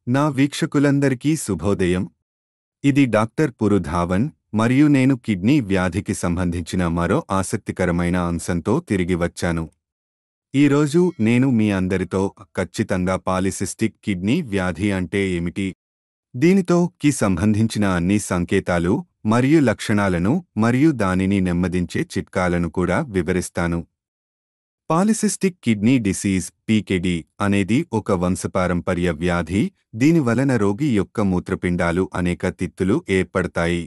నా వీక్షకులందరికీ శుభోదయం. ఇది డాక్టర్ పురు ధావన్ మరియు నేను కిడ్నీ వ్యాధికి సంబంధించిన మరో ఆసక్తికరమైన అంశంతో తిరిగి వచ్చాను. ఈరోజు నేను మీ అందరితో ఖచ్చితంగా పాలిసిస్టిక్ కిడ్నీ వ్యాధి అంటే ఏమిటి, దీనితో కి సంబంధించిన అన్ని సంకేతాలు మరియు లక్షణాలను మరియు దానిని నెమ్మదించే చిట్కాలను కూడా వివరిస్తాను. పాలిసిస్టిక్ కిడ్నీ డిసీజ్ (పీకేడీ) అనేది ఒక వంశపారంపర్య వ్యాధి. దీని వలన రోగి యొక్క మూత్రపిండాలు అనేక తిత్తులు ఏర్పడతాయి.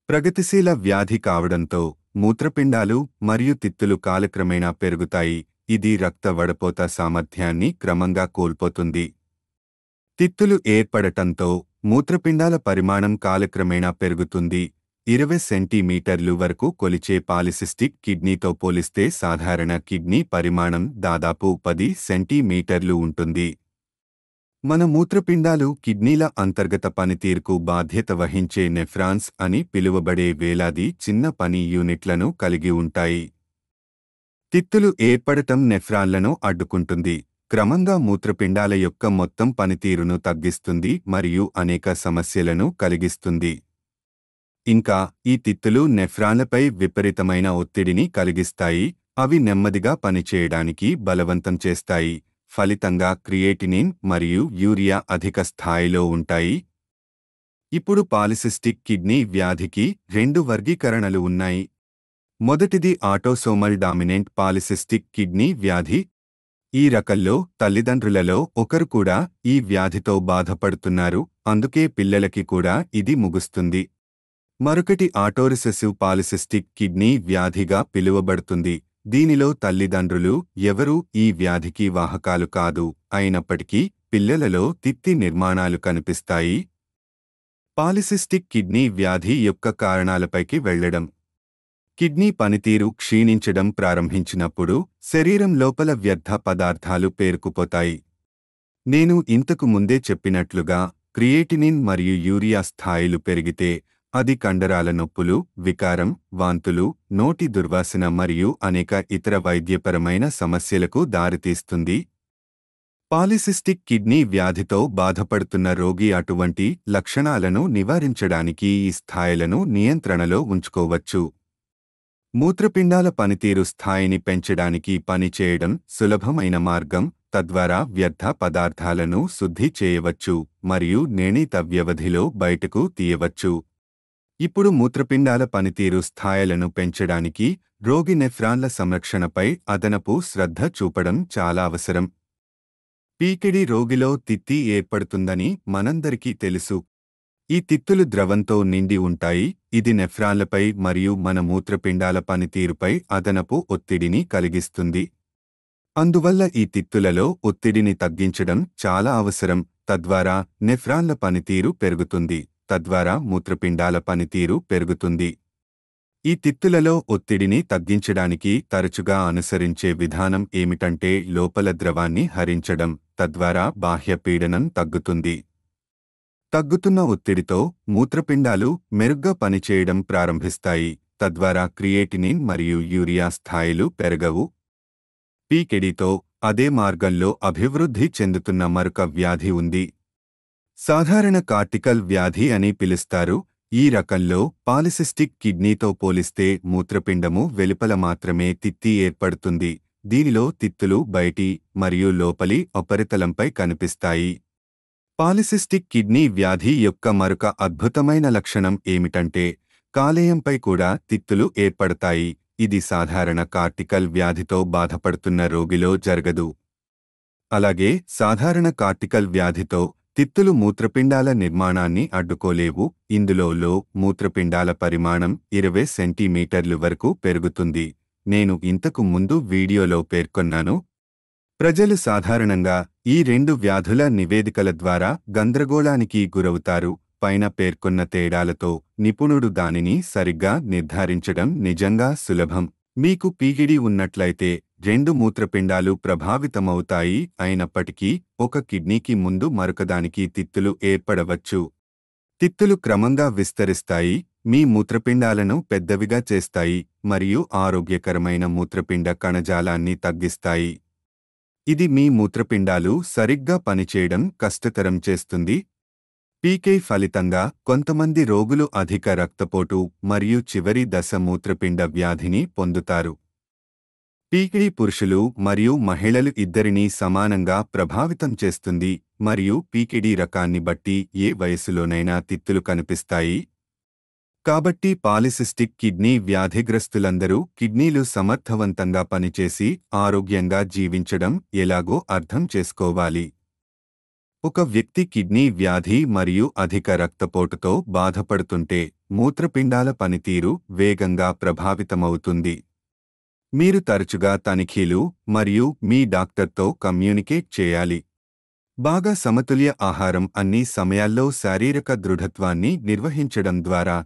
ప్రగతిశీల వ్యాధి కావడంతో మూత్రపిండాలు మరియు తిత్తులు కాలక్రమేణా పెరుగుతాయి. ఇది రక్త వడపోత సామర్థ్యాన్ని క్రమంగా కోల్పోతుంది. తిత్తులు ఏర్పడటంతో మూత్రపిండాల పరిమాణం కాలక్రమేణా పెరుగుతుంది. 20 సెంటీమీటర్లు వరకు కొలిచే పాలిసిస్టిక్ కిడ్నీతో పోలిస్తే సాధారణ కిడ్నీ పరిమాణం దాదాపు 10 సెంటీమీటర్లు ఉంటుంది. మన మూత్రపిండాలు కిడ్నీల అంతర్గత పనితీరుకు బాధ్యత వహించే నెఫ్రాన్స్ అని పిలువబడే వేలాది చిన్న పని యూనిట్లను కలిగి ఉంటాయి. తిత్తులు ఏర్పడటం నెఫ్రాన్లను అడ్డుకుంటుంది, క్రమంగా మూత్రపిండాల యొక్క మొత్తం పనితీరును తగ్గిస్తుంది మరియు అనేక సమస్యలను కలిగిస్తుంది. ఇంకా ఈ తిత్తులు నెఫ్రాన్లపై విపరీతమైన ఒత్తిడిని కలిగిస్తాయి. అవి నెమ్మదిగా పనిచేయడానికి బలవంతం చేస్తాయి. ఫలితంగా క్రియేటినిన్ మరియు యూరియా అధిక స్థాయిలో ఉంటాయి. ఇప్పుడు పాలిసిస్టిక్ కిడ్నీ వ్యాధికి 2 వర్గీకరణలు ఉన్నాయి. మొదటిది ఆటోసోమల్ డామినెంట్ పాలిసిస్టిక్ కిడ్నీ వ్యాధి. ఈ రకంలో తల్లిదండ్రులలో ఒకరు కూడా ఈ వ్యాధితో బాధపడుతున్నారు, అందుకే పిల్లలకి కూడా ఇది ముగుస్తుంది. మరొకటి ఆటోరిసెసివ్ పాలిసిస్టిక్ కిడ్నీ వ్యాధిగా పిలువబడుతుంది. దీనిలో తల్లిదండ్రులు ఎవరూ ఈ వ్యాధికి వాహకాలు కాదు, అయినప్పటికీ పిల్లలలో తిత్తి నిర్మాణాలు కనిపిస్తాయి. పాలిసిస్టిక్ కిడ్నీ వ్యాధి యొక్క కారణాలపైకి వెళ్లడం. కిడ్నీ పనితీరు క్షీణించడం ప్రారంభించినప్పుడు శరీరం లోపల వ్యర్థ పదార్థాలు పేరుకుపోతాయి. నేను ఇంతకు ముందే చెప్పినట్లుగా క్రియేటినిన్ మరియు యూరియా స్థాయిలు పెరిగితే అది కండరాల నొప్పులు, వికారం, వాంతులు, నోటి దుర్వాసన మరియు అనేక ఇతర వైద్యపరమైన సమస్యలకు దారితీస్తుంది. పాలిసిస్టిక్ కిడ్నీ వ్యాధితో బాధపడుతున్న రోగి అటువంటి లక్షణాలను నివారించడానికి ఈ స్థాయిలను నియంత్రణలో ఉంచుకోవచ్చు. మూత్రపిండాల పనితీరు స్థాయిని పెంచడానికి పనిచేయడం సులభమైన మార్గం. తద్వారా వ్యర్థ పదార్థాలను శుద్ధి చేయవచ్చు మరియు నిర్ణీత వ్యవధిలో బయటకు తీయవచ్చు. ఇప్పుడు మూత్రపిండాల పనితీరు స్థాయిలను పెంచడానికి రోగి నెఫ్రాన్ల సంరక్షణపై అదనపు శ్రద్ధ చూపడం చాలా అవసరం. పీకేడీ రోగిలో తిత్తి ఏర్పడుతుందని మనందరికీ తెలుసు. ఈ తిత్తులు ద్రవంతో నిండి ఉంటాయి. ఇది నెఫ్రాన్లపై మరియు మన మూత్రపిండాల పనితీరుపై అదనపు ఒత్తిడిని కలిగిస్తుంది. అందువల్ల ఈ తిత్తులలో ఒత్తిడిని తగ్గించడం చాలా అవసరం. తద్వారా నెఫ్రాన్ల పనితీరు పెరుగుతుంది, తద్వారా మూత్రపిండాల పనితీరు పెరుగుతుంది. ఈ తిత్తులలో ఒత్తిడిని తగ్గించడానికి తరచుగా అనుసరించే విధానం ఏమిటంటే లోపల ద్రవాన్ని హరించడం. తద్వారా బాహ్య పీడనం తగ్గుతుంది. తగ్గుతున్న ఒత్తిడితో మూత్రపిండాలు మెరుగ్గా పనిచేయడం ప్రారంభిస్తాయి. తద్వారా క్రియేటినిన్ మరియు యూరియా స్థాయిలు పెరగవు. పీకేడీతో అదే మార్గంలో అభివృద్ధి చెందుతున్న మరొక వ్యాధి ఉంది. సాధారణ కార్టికల్ వ్యాధి అని పిలుస్తారు. ఈ రకంలో పాలిసిస్టిక్ కిడ్నీతో పోలిస్తే మూత్రపిండము వెలుపల మాత్రమే తిత్తి ఏర్పడుతుంది. దీనిలో తిత్తులు బయటి మరియు లోపలి ఉపరితలంపై కనిపిస్తాయి. పాలిసిస్టిక్ కిడ్నీ వ్యాధి యొక్క మరొక అద్భుతమైన లక్షణం ఏమిటంటే కాలేయంపై కూడా తిత్తులు ఏర్పడతాయి. ఇది సాధారణ కార్టికల్ వ్యాధితో బాధపడుతున్న రోగిలో జరగదు. అలాగే సాధారణ కార్టికల్ వ్యాధితో తిత్తులు మూత్రపిండాల నిర్మాణాన్ని అడ్డుకోలేవు. ఇందులో మూత్రపిండాల పరిమాణం 20 సెంటీమీటర్లు వరకు పెరుగుతుంది. నేను ఇంతకు ముందు వీడియోలో పేర్కొన్నాను. ప్రజలు సాధారణంగా ఈ 2 వ్యాధుల నివేదికల ద్వారా గందరగోళానికి గురవుతారు. పైన పేర్కొన్న తేడాలతో నిపుణుడు దానిని సరిగ్గా నిర్ధారించడం నిజంగా సులభం. మీకు పీకేడీ ఉన్నట్లయితే 2 మూత్రపిండాలు ప్రభావితమవుతాయి. అయినప్పటికీ ఒక కిడ్నీకి ముందు మరొకదానికి తిత్తులు ఏర్పడవచ్చు. తిత్తులు క్రమంగా విస్తరిస్తాయి, మీ మూత్రపిండాలను పెద్దవిగా చేస్తాయి మరియు ఆరోగ్యకరమైన మూత్రపిండ కణజాలాన్ని తగ్గిస్తాయి. ఇది మీ మూత్రపిండాలు సరిగ్గా పనిచేయడం కష్టతరం చేస్తుంది. పీకే ఫలితంగా కొంతమంది రోగులు అధిక రక్తపోటు మరియు చివరి దశ మూత్రపిండ వ్యాధిని పొందుతారు. పీకే పురుషులు మరియు మహిళలు ఇద్దరినీ సమానంగా ప్రభావితం చేస్తుంది మరియు పీకేడీ రకాన్ని బట్టి ఏ వయసులోనైనా తిత్తులు కనిపిస్తాయి. కాబట్టి పాలిసిస్టిక్ కిడ్నీ వ్యాధిగ్రస్తులందరూ కిడ్నీలు సమర్థవంతంగా పనిచేసి ఆరోగ్యంగా జీవించడం ఎలాగో అర్థం చేసుకోవాలి. ఒక వ్యక్తి కిడ్నీ వ్యాధి మరియు అధిక రక్తపోటుతో బాధపడుతుంటే మూత్రపిండాల పనితీరు వేగంగా ప్రభావితమవుతుంది. మీరు తరచుగా తనిఖీలు మరియు మీ డాక్టర్తో కమ్యూనికేట్ చేయాలి. బాగా సమతుల్య ఆహారం అన్ని సమయాల్లో శారీరక దృఢత్వాన్ని నిర్వహించడం ద్వారా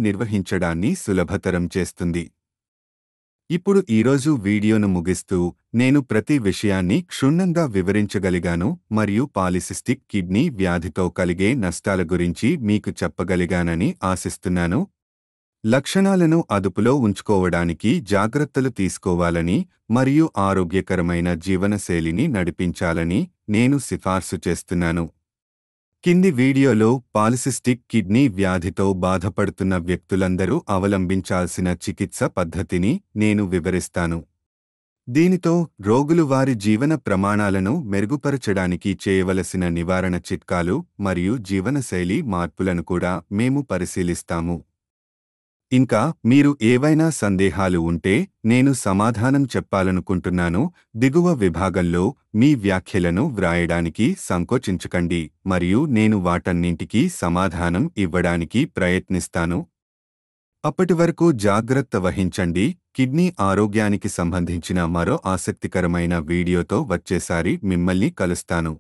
నిర్వహించడాన్ని సులభతరం చేస్తుంది. ఇప్పుడు ఈరోజు వీడియోను ముగిస్తూ నేను ప్రతి విషయాన్ని క్షుణ్ణంగా వివరించగలిగాను మరియు పాలిసిస్టిక్ కిడ్నీ వ్యాధితో కలిగే నష్టాల గురించి మీకు చెప్పగలిగానని ఆశిస్తున్నాను. లక్షణాలను అదుపులో ఉంచుకోవడానికి జాగ్రత్తలు తీసుకోవాలని మరియు ఆరోగ్యకరమైన జీవనశైలిని నడిపించాలని నేను సిఫార్సు చేస్తున్నాను. కింది వీడియోలో పాలిసిస్టిక్ కిడ్నీ వ్యాధితో బాధపడుతున్న వ్యక్తులందరూ అవలంబించాల్సిన చికిత్స పద్ధతిని నేను వివరిస్తాను. దీనితో రోగులు వారి జీవన ప్రమాణాలను మెరుగుపరచడానికి చేయవలసిన నివారణ చిట్కాలు మరియు జీవనశైలి మార్పులను కూడా మేము పరిశీలిస్తాము. ఇంకా మీరు ఏవైనా సందేహాలు ఉంటే నేను సమాధానం చెప్పాలనుకుంటున్నాను. దిగువ విభాగంలో మీ వ్యాఖ్యలను వ్రాయడానికి సంకోచించకండి మరియు నేను వాటన్నింటికీ సమాధానం ఇవ్వడానికి ప్రయత్నిస్తాను. అప్పటివరకు జాగ్రత్త వహించండి. కిడ్నీ ఆరోగ్యానికి సంబంధించిన మరో ఆసక్తికరమైన వీడియోతో వచ్చేసారి మిమ్మల్ని కలుస్తాను.